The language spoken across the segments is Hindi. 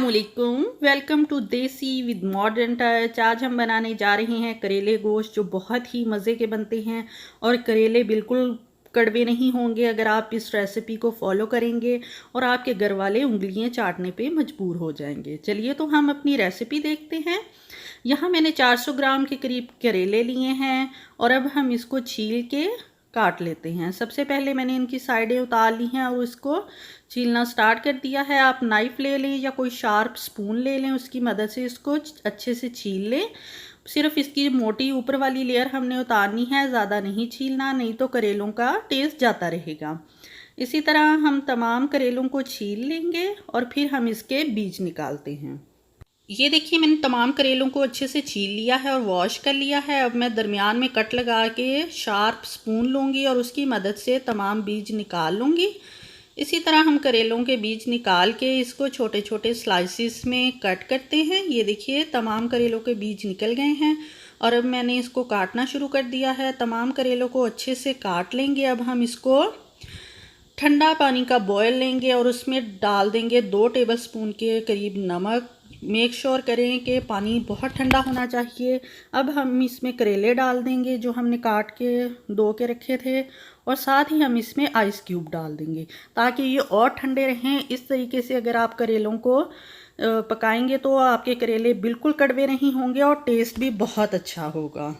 अस्सलामुअलैकुम, वेलकम टू देसी विद मॉडर्न टच। आज हम बनाने जा रहे हैं करेले गोश्त, जो बहुत ही मज़े के बनते हैं और करेले बिल्कुल कड़वे नहीं होंगे अगर आप इस रेसिपी को फॉलो करेंगे, और आपके घर वाले उंगलियां चाटने पे मजबूर हो जाएंगे। चलिए तो हम अपनी रेसिपी देखते हैं। यहाँ मैंने 400 ग्राम के करीब करेले लिए हैं और अब हम इसको छील के काट लेते हैं। सबसे पहले मैंने इनकी साइडें उतार ली हैं और इसको छीलना स्टार्ट कर दिया है। आप नाइफ़ ले लें या कोई शार्प स्पून ले लें, उसकी मदद से इसको अच्छे से छील लें। सिर्फ इसकी मोटी ऊपर वाली लेयर हमने उतारनी है, ज़्यादा नहीं छीलना, नहीं तो करेलों का टेस्ट जाता रहेगा। इसी तरह हम तमाम करेलों को छील लेंगे और फिर हम इसके बीज निकालते हैं। ये देखिए, मैंने तमाम करेलों को अच्छे से छील लिया है और वॉश कर लिया है। अब मैं दरमियान में कट लगा के शार्प स्पून लूँगी और उसकी मदद से तमाम बीज निकाल लूँगी। इसी तरह हम करेलों के बीज निकाल के इसको छोटे छोटे स्लाइसिस में कट करते हैं। ये देखिए, तमाम करेलों के बीज निकल गए हैं और अब मैंने इसको काटना शुरू कर दिया है। तमाम करेलों को अच्छे से काट लेंगे। अब हम इसको ठंडा पानी का बॉयल लेंगे और उसमें डाल देंगे 2 टेबलस्पून के करीब नमक। मेक श्योर करें कि पानी बहुत ठंडा होना चाहिए। अब हम इसमें करेले डाल देंगे जो हमने काट के धो के रखे थे, और साथ ही हम इसमें आइस क्यूब डाल देंगे ताकि ये और ठंडे रहें। इस तरीके से अगर आप करेलों को पकाएंगे तो आपके करेले बिल्कुल कड़वे नहीं होंगे और टेस्ट भी बहुत अच्छा होगा।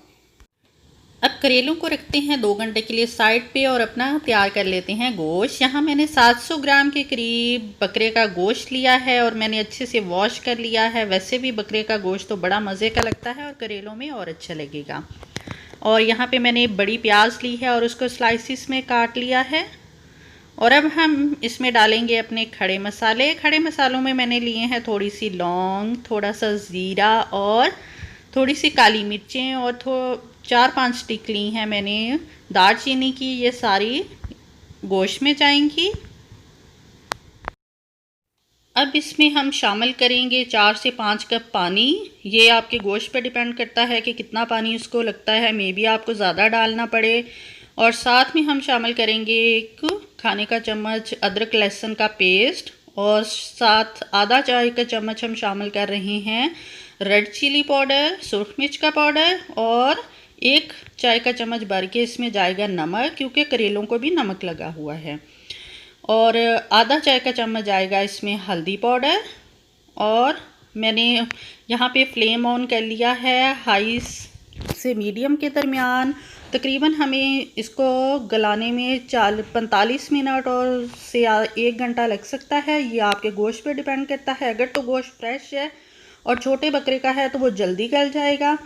अब करेलों को रखते हैं 2 घंटे के लिए साइड पे और अपना तैयार कर लेते हैं गोश्त। यहाँ मैंने 700 ग्राम के करीब बकरे का गोश्त लिया है और मैंने अच्छे से वॉश कर लिया है। वैसे भी बकरे का गोश्त तो बड़ा मज़े का लगता है और करेलों में और अच्छा लगेगा। और यहाँ पे मैंने बड़ी प्याज ली है और उसको स्लाइसिस में काट लिया है। और अब हम इसमें डालेंगे अपने खड़े मसाले। खड़े मसालों में मैंने लिए हैं थोड़ी सी लौंग, थोड़ा सा ज़ीरा और थोड़ी सी काली मिर्चें और 4-5 स्टिक ली हैं मैंने दालचीनी की। ये सारी गोश्त में जाएंगी। अब इसमें हम शामिल करेंगे 4 से 5 कप पानी। ये आपके गोश्त पर डिपेंड करता है कि कितना पानी उसको लगता है, मे बी आपको ज़्यादा डालना पड़े। और साथ में हम शामिल करेंगे 1 खाने का चम्मच अदरक लहसुन का पेस्ट, और साथ आधा चाय का चम्मच हम शामिल कर रहे हैं रेड चिली पाउडर, सुरख मिर्च का पाउडर, और 1 चाय का चम्मच भर के इसमें जाएगा नमक, क्योंकि करेलों को भी नमक लगा हुआ है। और आधा चाय का चम्मच जाएगा इसमें हल्दी पाउडर। और मैंने यहाँ पे फ्लेम ऑन कर लिया है हाई से मीडियम के दरमियान। तकरीबन हमें इसको गलाने में 45 मिनट और से 1 घंटा लग सकता है। ये आपके गोश्त पे डिपेंड करता है। अगर तो गोश्त फ्रेश है और छोटे बकरे का है तो वो जल्दी गल जाएगा।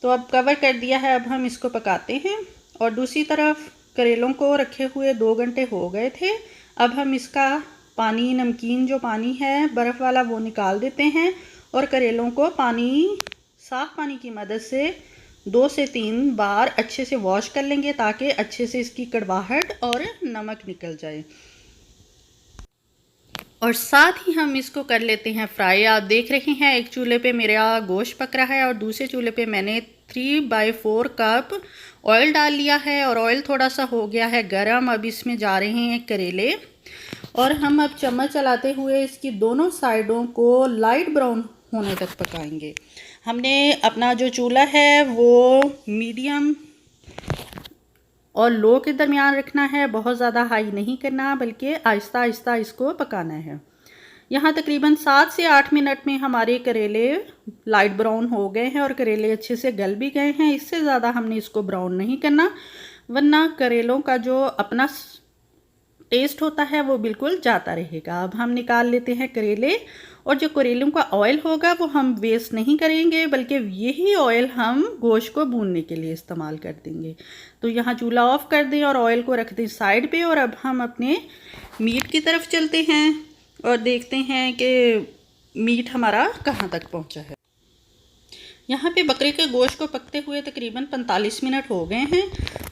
तो अब कवर कर दिया है, अब हम इसको पकाते हैं। और दूसरी तरफ करेलों को रखे हुए 2 घंटे हो गए थे। अब हम इसका पानी, नमकीन जो पानी है बर्फ़ वाला, वो निकाल देते हैं और करेलों को साफ़ पानी की मदद से 2 से 3 बार अच्छे से वॉश कर लेंगे ताकि अच्छे से इसकी कड़वाहट और नमक निकल जाए। और साथ ही हम इसको कर लेते हैं फ्राई। आप देख रहे हैं एक चूल्हे पे मेरा गोश्त पक रहा है और दूसरे चूल्हे पे मैंने 3/4 कप ऑयल डाल लिया है और ऑयल थोड़ा सा हो गया है गरम। अब इसमें जा रहे हैं करेले और हम अब चम्मच चलाते हुए इसकी दोनों साइडों को लाइट ब्राउन होने तक पकाएंगे। हमने अपना जो चूल्हा है वो मीडियम और लो के दरमियान रखना है, बहुत ज़्यादा हाई नहीं करना, बल्कि आहिस्ता आहिस्ता इसको पकाना है। यहाँ तकरीबन 7 से 8 मिनट में हमारे करेले लाइट ब्राउन हो गए हैं और करेले अच्छे से गल भी गए हैं। इससे ज़्यादा हमने इसको ब्राउन नहीं करना, वरना करेलों का जो अपना टेस्ट होता है वो बिल्कुल जाता रहेगा। अब हम निकाल लेते हैं करेले, और जो करेलों का ऑयल होगा वो हम वेस्ट नहीं करेंगे, बल्कि यही ऑयल हम गोश्त को भूनने के लिए इस्तेमाल कर देंगे। तो यहाँ चूल्हा ऑफ कर दें और ऑयल को रख दें साइड पे, और अब हम अपने मीट की तरफ चलते हैं और देखते हैं कि मीट हमारा कहाँ तक पहुँचा है। यहाँ पे बकरे के गोश्त को पकते हुए तकरीबन 45 मिनट हो गए हैं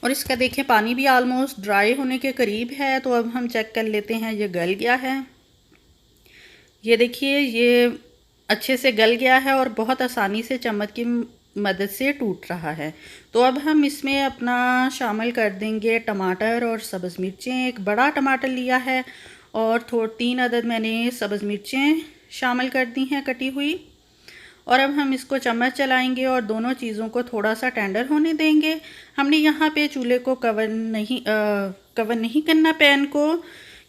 और इसका देखें पानी भी आलमोस्ट ड्राई होने के करीब है। तो अब हम चेक कर लेते हैं ये गल गया है। ये देखिए, ये अच्छे से गल गया है और बहुत आसानी से चम्मच की मदद से टूट रहा है। तो अब हम इसमें अपना शामिल कर देंगे टमाटर और सब्ज़ मिर्चें। एक बड़ा टमाटर लिया है और 3 अदद मैंने सब्ज़ मिर्चें शामिल कर दी हैं कटी हुई, और अब हम इसको चम्मच चलाएंगे और दोनों चीज़ों को थोड़ा सा टेंडर होने देंगे। हमने यहाँ पे चूल्हे को कवर नहीं करना पैन को,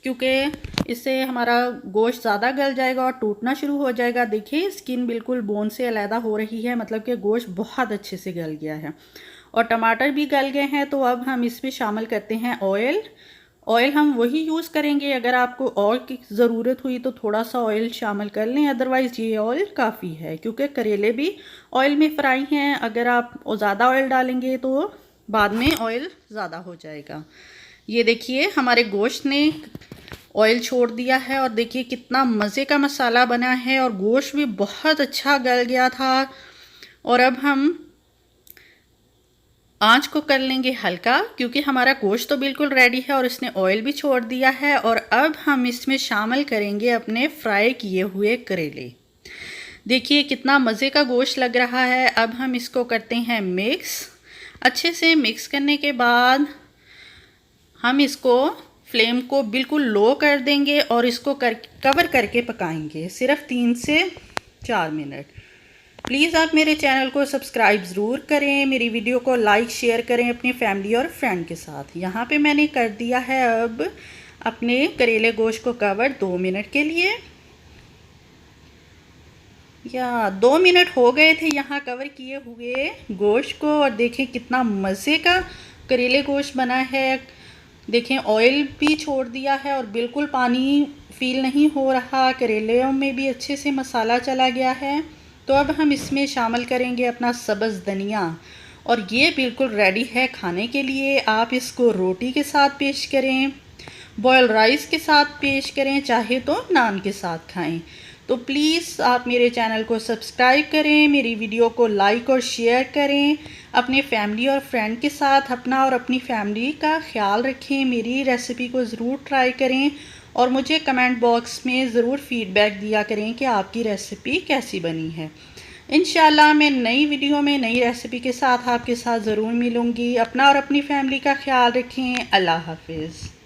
क्योंकि इससे हमारा गोश्त ज़्यादा गल जाएगा और टूटना शुरू हो जाएगा। देखिए स्किन बिल्कुल बोन से अलहदा हो रही है, मतलब कि गोश्त बहुत अच्छे से गल गया है और टमाटर भी गल गए हैं। तो अब हम इसमें शामिल करते हैं ऑयल। ऑयल हम वही यूज़ करेंगे, अगर आपको और की ज़रूरत हुई तो थोड़ा सा ऑयल शामिल कर लें, अदरवाइज़ ये ऑयल काफ़ी है, क्योंकि करेले भी ऑयल में फ्राई हैं। अगर आप ज़्यादा ऑयल डालेंगे तो बाद में ऑयल ज़्यादा हो जाएगा। ये देखिए हमारे गोश्त ने ऑयल छोड़ दिया है और देखिए कितना मज़े का मसाला बना है और गोश्त भी बहुत अच्छा गल गया था। और अब हम आंच को कर लेंगे हल्का, क्योंकि हमारा गोश्त तो बिल्कुल रेडी है और इसने ऑयल भी छोड़ दिया है। और अब हम इसमें शामिल करेंगे अपने फ्राई किए हुए करेले। देखिए कितना मज़े का गोश्त लग रहा है। अब हम इसको करते हैं मिक्स। अच्छे से मिक्स करने के बाद हम इसको फ्लेम को बिल्कुल लो कर देंगे और इसको कवर करके पकाएंगे सिर्फ 3 से 4 मिनट। प्लीज़ आप मेरे चैनल को सब्सक्राइब ज़रूर करें, मेरी वीडियो को लाइक शेयर करें अपनी फैमिली और फ्रेंड के साथ। यहाँ पे मैंने कर दिया है अब अपने करेले गोश्त को कवर 2 मिनट के लिए, या 2 मिनट हो गए थे यहाँ कवर किए हुए गोश्त को। और देखें कितना मज़े का करेले गोश्त बना है। देखें ऑयल भी छोड़ दिया है और बिल्कुल पानी फील नहीं हो रहा, करेलों में भी अच्छे से मसाला चला गया है। तो अब हम इसमें शामिल करेंगे अपना सब्ज़ धनिया और ये बिल्कुल रेडी है खाने के लिए। आप इसको रोटी के साथ पेश करें, बॉयल राइस के साथ पेश करें, चाहे तो नान के साथ खाएं। तो प्लीज़ आप मेरे चैनल को सब्सक्राइब करें, मेरी वीडियो को लाइक और शेयर करें, अपने फैमिली और फ्रेंड के साथ अपना और अपनी फैमिली का ख्याल रखें। मेरी रेसिपी को ज़रूर ट्राई करें और मुझे कमेंट बॉक्स में ज़रूर फीडबैक दिया करें कि आपकी रेसिपी कैसी बनी है। इंशाल्लाह मैं नई वीडियो में नई रेसिपी के साथ आपके साथ ज़रूर मिलूँगी। अपना और अपनी फैमिली का ख्याल रखें। अल्लाह हाफिज़।